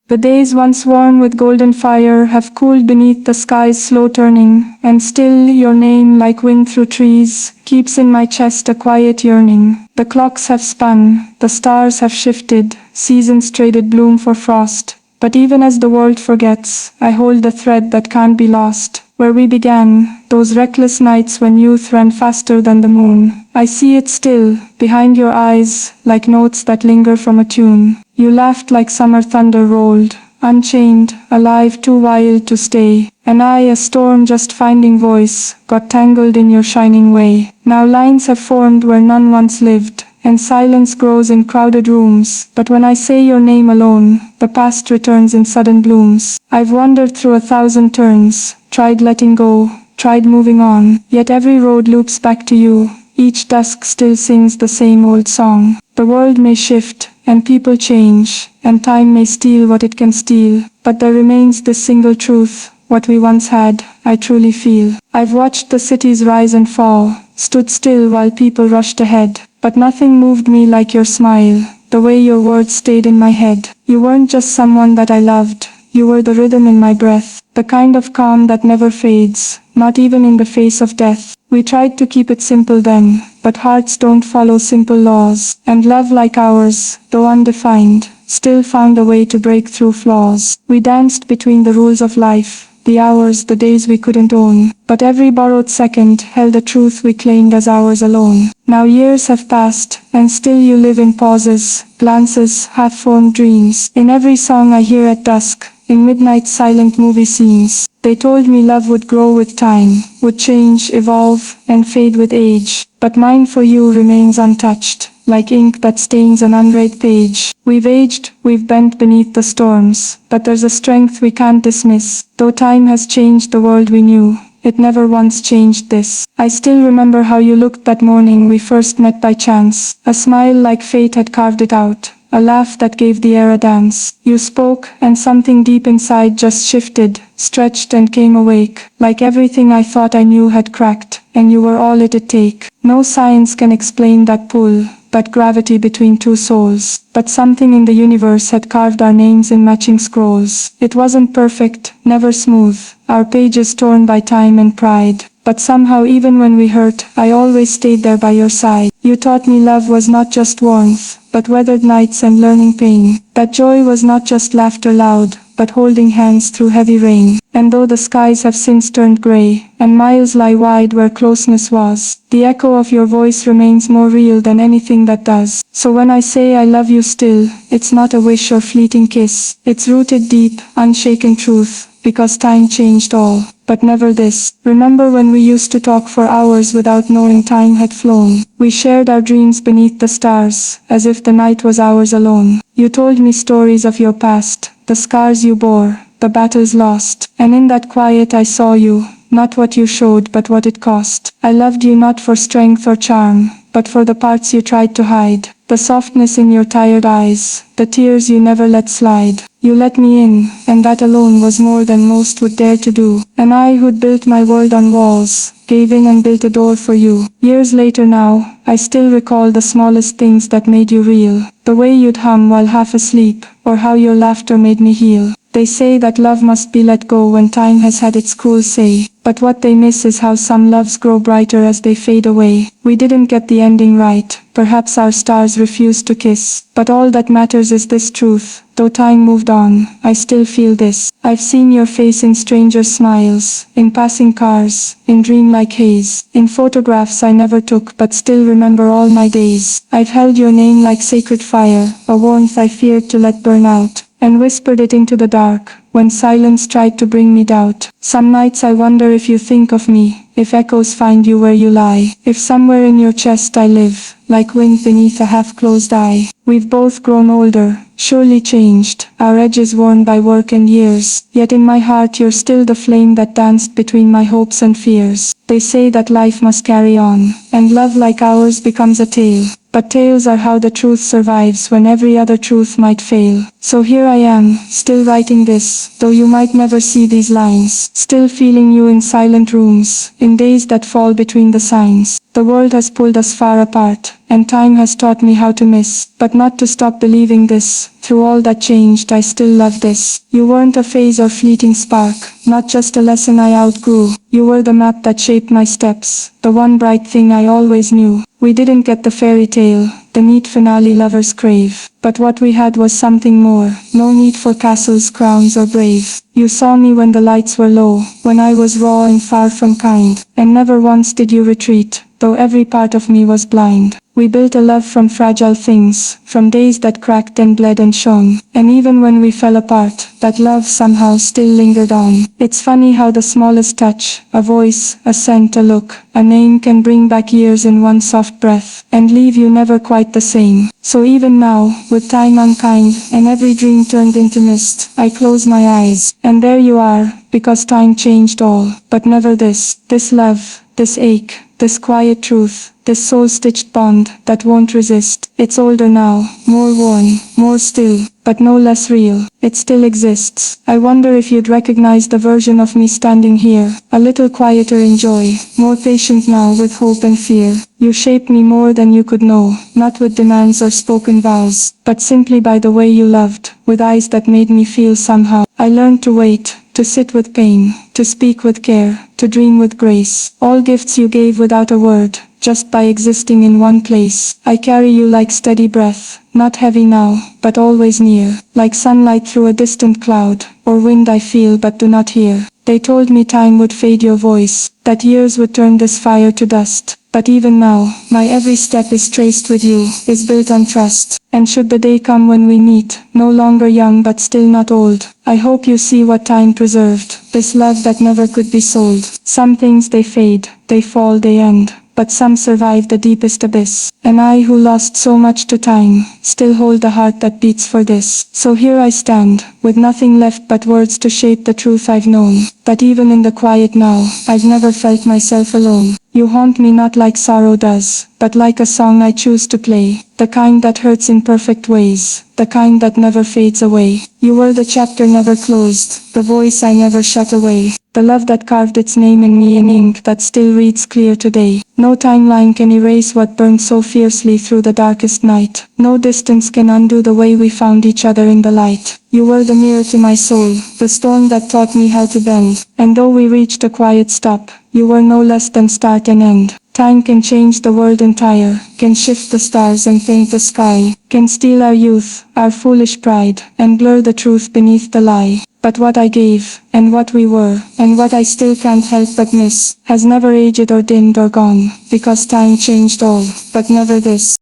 The days once warm with golden fire have cooled beneath the sky's slow turning, and still your name, like wind through trees, keeps in my chest a quiet yearning. The clocks have spun, the stars have shifted, seasons traded bloom for frost. But even as the world forgets, I hold the thread that can't be lost. Where we began, those reckless nights when youth ran faster than the moon. I see it still, behind your eyes, like notes that linger from a tune. You laughed like summer thunder rolled, unchained, alive, too wild to stay. And I, a storm just finding voice, got tangled in your shining way. Now lines have formed where none once lived, and silence grows in crowded rooms. But when I say your name alone, the past returns in sudden blooms. I've wandered through 1,000 turns, tried letting go, tried moving on, yet every road loops back to you. Each dusk still sings the same old song. The world may shift, and people change, and time may steal what it can steal, but there remains this single truth: what we once had, I truly feel. I've watched the cities rise and fall, stood still while people rushed ahead, but nothing moved me like your smile, the way your words stayed in my head. You weren't just someone that I loved, you were the rhythm in my breath, the kind of calm that never fades, not even in the face of death. We tried to keep it simple then, but hearts don't follow simple laws, and love like ours, though undefined, still found a way to break through flaws. We danced between the rules of life, the hours, the days we couldn't own, but every borrowed second held a truth we claimed as ours alone. Now years have passed, and still you live in pauses, glances, half-formed dreams. In every song I hear at dusk, in midnight's silent movie scenes. They told me love would grow with time, would change, evolve, and fade with age. But mine for you remains untouched, like ink that stains an unread page. We've aged, we've bent beneath the storms, but there's a strength we can't dismiss. Though time has changed the world we knew, it never once changed this. I still remember how you looked that morning we first met by chance. A smile like fate had carved it out, a laugh that gave the air a dance. You spoke, and something deep inside just shifted, stretched and came awake. Like everything I thought I knew had cracked, and you were all it'd take. No science can explain that pull, that gravity between two souls. But something in the universe had carved our names in matching scrolls. It wasn't perfect, never smooth, our pages torn by time and pride. But somehow even when we hurt, I always stayed there by your side. You taught me love was not just warmth, but weathered nights and learning pain. That joy was not just laughter loud, but holding hands through heavy rain. And though the skies have since turned grey, and miles lie wide where closeness was, the echo of your voice remains more real than anything that does. So when I say I love you still, it's not a wish or fleeting kiss. It's rooted deep, unshaken truth, because time changed all, but never this. Remember when we used to talk for hours without knowing time had flown? We shared our dreams beneath the stars, as if the night was ours alone. You told me stories of your past, the scars you bore, the battles lost, and in that quiet I saw you, not what you showed but what it cost. I loved you not for strength or charm, but for the parts you tried to hide, the softness in your tired eyes, the tears you never let slide. You let me in, and that alone was more than most would dare to do. And I who'd built my world on walls, gave in and built a door for you. Years later now, I still recall the smallest things that made you real. The way you'd hum while half asleep, or how your laughter made me heal. They say that love must be let go when time has had its cruel say. But what they miss is how some loves grow brighter as they fade away. We didn't get the ending right, perhaps our stars refused to kiss. But all that matters is this truth: though time moved on, I still feel this. I've seen your face in strangers' smiles, in passing cars, in dreamlike haze, in photographs I never took but still remember all my days. I've held your name like sacred fire, a warmth I feared to let burn out, and whispered it into the dark, when silence tried to bring me doubt. Some nights I wonder if you think of me, if echoes find you where you lie, if somewhere in your chest I live, like wind beneath a half-closed eye. We've both grown older, surely changed, our edges worn by work and years, yet in my heart you're still the flame that danced between my hopes and fears. They say that life must carry on, and love like ours becomes a tale. But tales are how the truth survives when every other truth might fail. So here I am, still writing this, though you might never see these lines. Still feeling you in silent rooms, in days that fall between the signs. The world has pulled us far apart, and time has taught me how to miss, but not to stop believing this. Through all that changed, I still love this. You weren't a phase or fleeting spark, not just a lesson I outgrew. You were the map that shaped my steps, the one bright thing I always knew. We didn't get the fairy tale, the neat finale lovers crave, but what we had was something more. No need for castles, crowns, or brave. You saw me when the lights were low, when I was raw and far from kind, and never once did you retreat, though every part of me was blind. We built a love from fragile things, from days that cracked and bled and shone, and even when we fell apart, that love somehow still lingered on. It's funny how the smallest touch, a voice, a scent, a look, a name can bring back years in one soft breath, and leave you never quite the same. So even now, with time unkind, and every dream turned into mist, I close my eyes, and there you are, because time changed all, but never this love, this ache, this quiet truth, this soul-stitched bond that won't resist. It's older now, more worn, more still, but no less real. It still exists. I wonder if you'd recognize the version of me standing here, a little quieter in joy, more patient now with hope and fear. You shaped me more than you could know, not with demands or spoken vows, but simply by the way you loved, with eyes that made me feel somehow. I learned to wait, to sit with pain, to speak with care, to dream with grace. All gifts you gave without a word, just by existing in one place. I carry you like steady breath, not heavy now, but always near, like sunlight through a distant cloud, or wind I feel but do not hear. They told me time would fade your voice, that years would turn this fire to dust. But even now, my every step is traced with you, is built on trust. And should the day come when we meet, no longer young but still not old, I hope you see what time preserved, this love that never could be sold. Some things they fade, they fall, they end, but some survive the deepest abyss. And I who lost so much to time, still hold the heart that beats for this. So here I stand, with nothing left but words to shape the truth I've known. But even in the quiet now, I've never felt myself alone. You haunt me not like sorrow does, but like a song I choose to play, the kind that hurts in perfect ways, the kind that never fades away. You were the chapter never closed, the voice I never shut away, the love that carved its name in me in ink that still reads clear today. No timeline can erase what burned so fiercely through the darkest night. No distance can undo the way we found each other in the light. You were the mirror to my soul, the storm that taught me how to bend. And though we reached a quiet stop, you were no less than start and end. Time can change the world entire, can shift the stars and paint the sky, can steal our youth, our foolish pride, and blur the truth beneath the lie. But what I gave, and what we were, and what I still can't help but miss, has never aged or dimmed or gone, because time changed all, but never this.